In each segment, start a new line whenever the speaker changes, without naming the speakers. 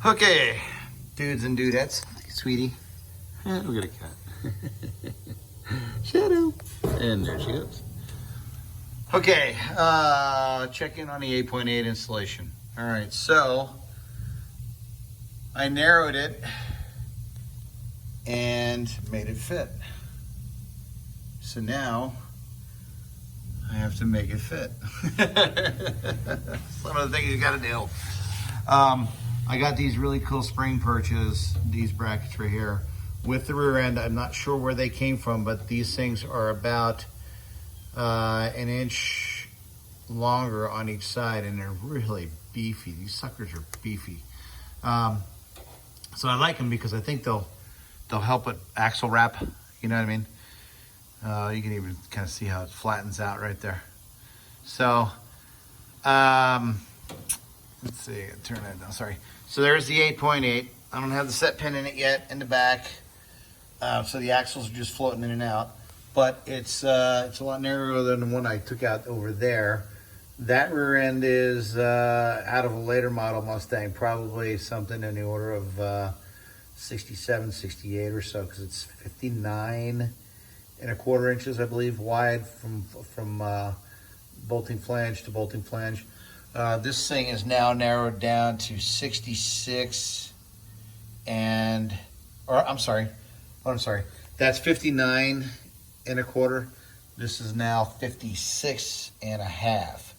Okay, dudes and dudettes, sweetie. We got a cat. Shadow. And there she goes. Okay, check in on the 8.8 installation. All right, so I narrowed it and made it fit. So now I have to make it fit. Some of the things you gotta do. I got these really cool spring perches, these brackets right here, with the rear end. I'm not sure where they came from, but these things are about an inch longer on each side, and they're really beefy. These suckers are beefy. So I like them because I think they'll help with axle wrap. You know what I mean? You can even kind of see how it flattens out right there. So, let's see, turn that down, sorry. So there's the 8.8. I don't have the set pin in it yet in the back. So the axles are just floating in and out. But it's a lot narrower than the one I took out over there. That rear end is out of a later model Mustang, probably something in the order of 67, 68 or so, because it's 59.25 inches, I believe, wide from bolting flange to bolting flange. This thing is now narrowed down to 66 I'm sorry. That's 59.25. This is now 56.5.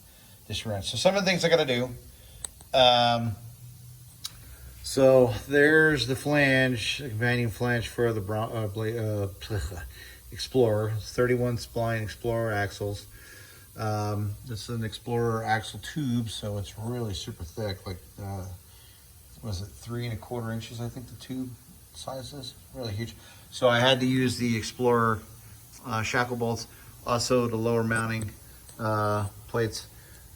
This run. So some of the things I got to do. So there's the flange, the companion flange for the Explorer. It's 31 spline Explorer axles. This is an Explorer axle tube, so it's really super thick. Like, was it 3.25 inches? I think the tube size is really huge. So I had to use the Explorer shackle bolts, also the lower mounting plates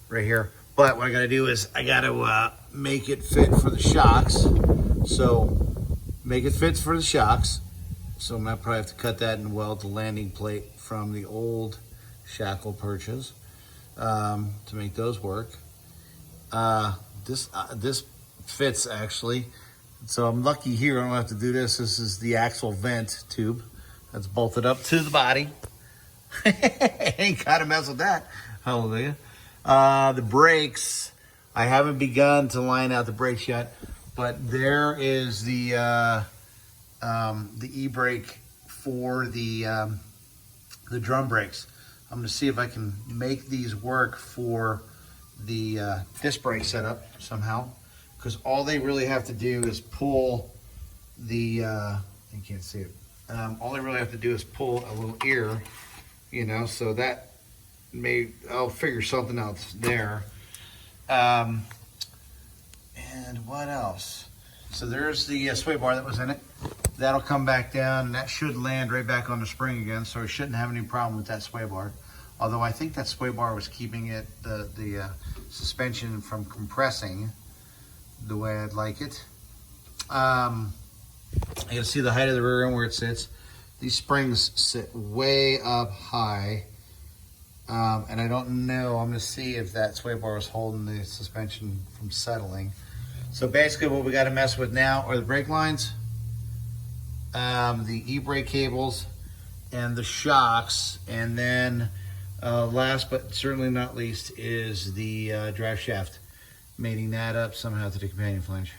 right here. But what I got to do is I got to make it fit for the shocks. So make it fit for the shocks. So I'm gonna probably have to cut that and weld the landing plate from the old shackle perches to make those work. This fits actually, so I'm lucky here. I don't have to do this. This is the axle vent tube that's bolted up to the body. Ain't gotta mess with that. Hallelujah. The brakes, I haven't begun to line out the brakes yet, but there is the e-brake for the drum brakes. I'm going to see if I can make these work for the disc brake setup somehow, because all they really have to do is pull the you can't see it. All they really have to do is pull a little ear, you know, so that I'll figure something out there. And what else? So there's the sway bar that was in it. That'll come back down, and that should land right back on the spring again, so we shouldn't have any problem with that sway bar. Although I think that sway bar was keeping it the suspension from compressing the way I'd like it. You can see the height of the rear end where it sits. These springs sit way up high, and I don't know. I'm going to see if that sway bar is holding the suspension from settling. So basically what we got to mess with now are the brake lines, the e-brake cables, and the shocks. And then last but certainly not least is the drive shaft, mating that up somehow to the companion flange.